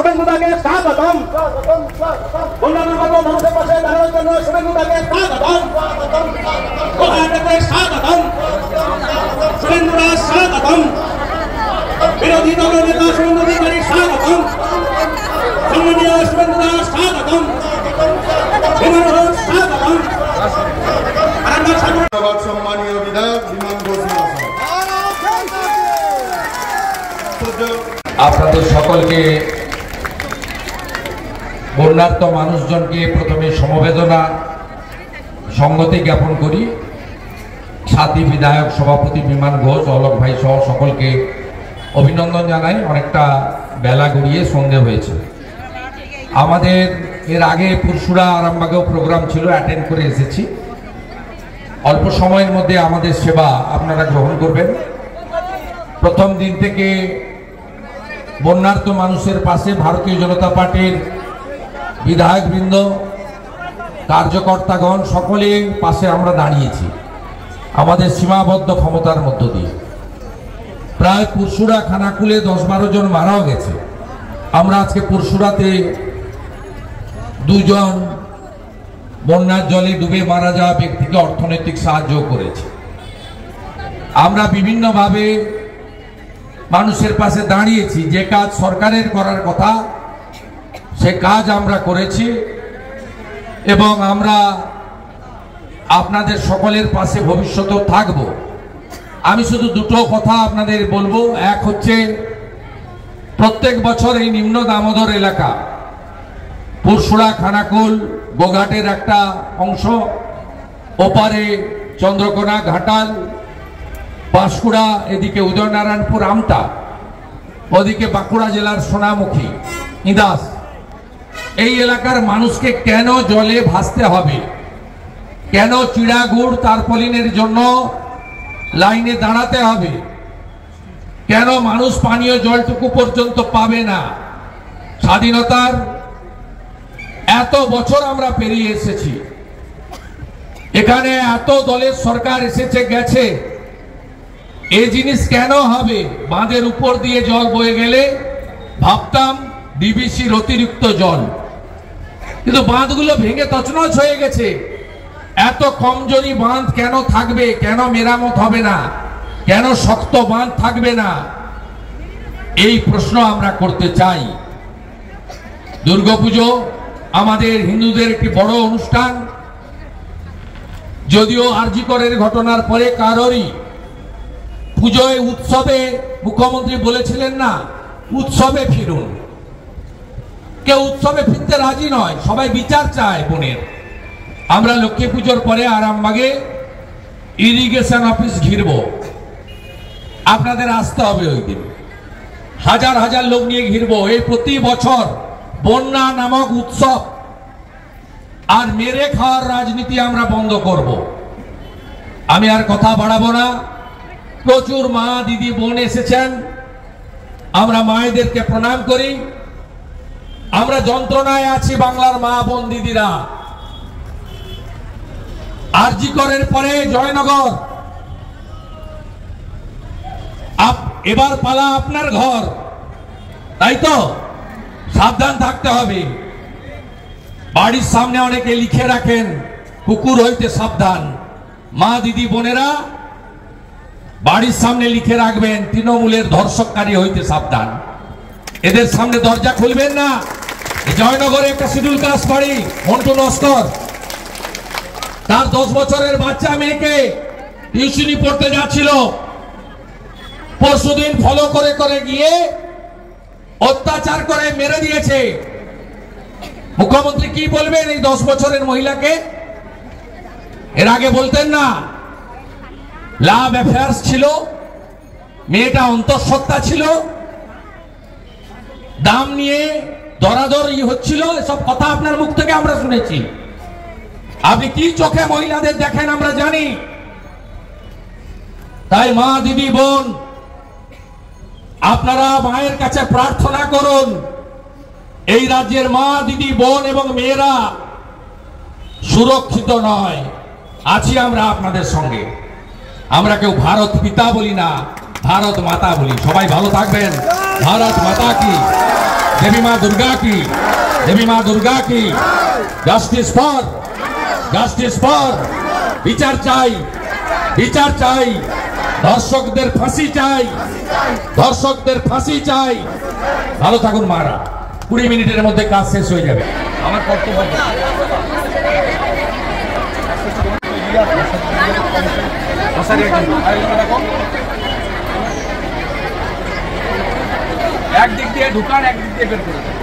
শুভেন্দুদাকে স্বাগতম। বন্যাদুর্গত মানুষের পাশে দাঁড়ানোর জন্য শুভেন্দুদাকে স্বাগতম। স্বাগতম শুভেন্দুদা, স্বাগতম। বিরোধী দলের নেতা শুভেন্দু অধিকারী স্বাগতম। সম্মানীয় শুভেন্দুদা স্বাগতম। স্বাগতম। সম্মানীয় বিধায়ক বিমান ঘোষ মহাশয়, আপনাদের সকলকে, বন্যার্ত মানুষজনকে প্রথমে সমবেদনা সংগতি জ্ঞাপন করি। সাথী বিধায়ক সভাপতি বিমান ঘোষ, অলোক ভাই সহ সকলকে অভিনন্দন জানাই। অনেকটা বেলা গড়িয়ে সন্ধে হয়েছে। আমাদের এর আগে পুরসুরা আরামবাগেও প্রোগ্রাম ছিল, অ্যাটেন্ড করে এসেছি। অল্প সময়ের মধ্যে আমাদের সেবা আপনারা গ্রহণ করবেন। প্রথম দিন থেকে বন্যার্ত মানুষের পাশে ভারতীয় জনতা পার্টির বিধায়কবৃন্দ, কার্যকর্তাগণ সকলের পাশে আমরা দাঁড়িয়েছি আমাদের সীমাবদ্ধ ক্ষমতার মধ্য দিয়ে। প্রায় পুরসুরা খানাকুলে 10-12 জন মারাও গেছে। আমরা আজকে পুরসুরাতে 2 জন বন্যার জলে ডুবে মারা যাওয়া ব্যক্তিকে অর্থনৈতিক সাহায্য করেছি। আমরা বিভিন্নভাবে মানুষের পাশে দাঁড়িয়েছি। যে কাজ সরকারের করার কথা সে কাজ আমরা করেছি এবং আমরা আপনাদের সকলের পাশে ভবিষ্যতেও থাকব। আমি শুধু দুটো কথা আপনাদের বলবো। এক হচ্ছে, প্রত্যেক বছর এই নিম্ন দামোদর এলাকা, পুরসুরা খানাকুল গোঘাটের একটা অংশ, ওপারে চন্দ্রকোনা ঘাটাল পাঁশকুড়া, এদিকে উদয়নারায়ণপুর আমতা, ওদিকে বাঁকুড়া জেলার সোনামুখী ইদাস, এই এলাকার মানুষকে কেন জলে ভাসতে হবে, কেন চিড়াগুড় তারপলিনের জন্য লাইনে দাঁড়াতে হবে, কেন মানুষ পানীয় জলটুকু পর্যন্ত পাবে না। স্বাধীনতার এত বছর আমরা পেরিয়ে এসেছি, এখানে এত দলের সরকার এসেছে গেছে, এই জিনিস কেন হবে? বাঁধের উপর দিয়ে জল বয়ে গেলে ভাবতাম ডিবিসির অতিরিক্ত জল, কিন্তু বাঁধগুলো ভেঙে তছনছ হয়ে গেছে। এত কমজোরি বাঁধ কেন থাকবে? কেন মেরামত হবে না? কেন শক্ত বাঁধ থাকবে না? এই প্রশ্ন আমরা করতে চাই। দুর্গাপুজো আমাদের হিন্দুদের একটি বড় অনুষ্ঠান। যদিও আরজি করের ঘটনার পরে কারোরই পুজোয় উৎসবে, মুখ্যমন্ত্রী বলেছিলেন না উৎসবে ফিরুন, কেউ উৎসবে ফিরতে রাজি নয়, সবাই বিচার চায় বোনের। আমরা লক্ষ্মী পুজোর পরে আরামবাগে ইরিগেশন অফিস ঘিরব, আপনাদের আসতে হবে ওই দিন। হাজার হাজার লোক নিয়ে ঘিরব। এই প্রতি বছর বন্যা নামক উৎসব আর মেরে খাওয়ার রাজনীতি আমরা বন্ধ করব। আমি আর কথা বাড়াবো না। প্রচুর মা দিদি বোন এসেছেন, আমরা মায়েদেরকে প্রণাম করি। আমরা যন্ত্রণায় আছি বাংলার মা বোন দিদিরা। আরজি করের পরে জয়নগর, এবার পালা আপনার ঘর, তাই তো? সাবধান থাকতে হবে। বাড়ির সামনে অনেকে লিখে রাখেন কুকুর হইতে সাবধান। মা দিদি বোনেরা বাড়ির সামনে লিখে রাখবেন তৃণমূলের ধর্ষককারী হইতে সাবধান। এদের সামনে দরজা খুলবেন না। জয়নগরে একটা শিডিউল কাস্ট বাড়ি, মন্টু নস্কর, তার 10 বছরের বাচ্চা মেয়েকে টিউশনি পড়তে যাচ্ছিল, পরশুদিন ফলো করে করে গিয়ে অত্যাচার করে মেরে দিয়েছে। মুখ্যমন্ত্রী কি বলবেন এই 10 বছরের মহিলাকে? এর আগে বলতেন না লাভ অ্যাফেয়ার্স ছিল, মেয়েটা অন্তঃসত্ত্বা ছিল, দাম নিয়ে দরাদরি হচ্ছিল, এসব কথা আপনার মুখ থেকে আমরা শুনেছি। আপনি কি চোখে মহিলাদের দেখেন আমরা জানি। তাই মা দিদি বোন, আপনারা মায়ের কাছে প্রার্থনা করুন, এই রাজ্যের মা দিদি বোন এবং মেয়েরা সুরক্ষিত নয়। আছি আমরা আপনাদের সঙ্গে। আমরা কেউ ভারত পিতা বলি না, ভারত মাতা বলি। সবাই ভালো থাকবেন। ভারত মাতা কি, দেবী মা দুর্গা কি, দেবী মা দুর্গা কি। জাস্টিস ফর বিচার চাই, বিচার চাই। ধর্ষকদের ফাঁসি চাই, ধর্ষকদের ফাঁসি চাই। ভালো থাকুন মারা। 20 মিনিটের মধ্যে কাজ শেষ হয়ে যাবে। আমার কর্তব্য একদিক দিয়ে ঢুকান, একদিক দিয়ে বের করে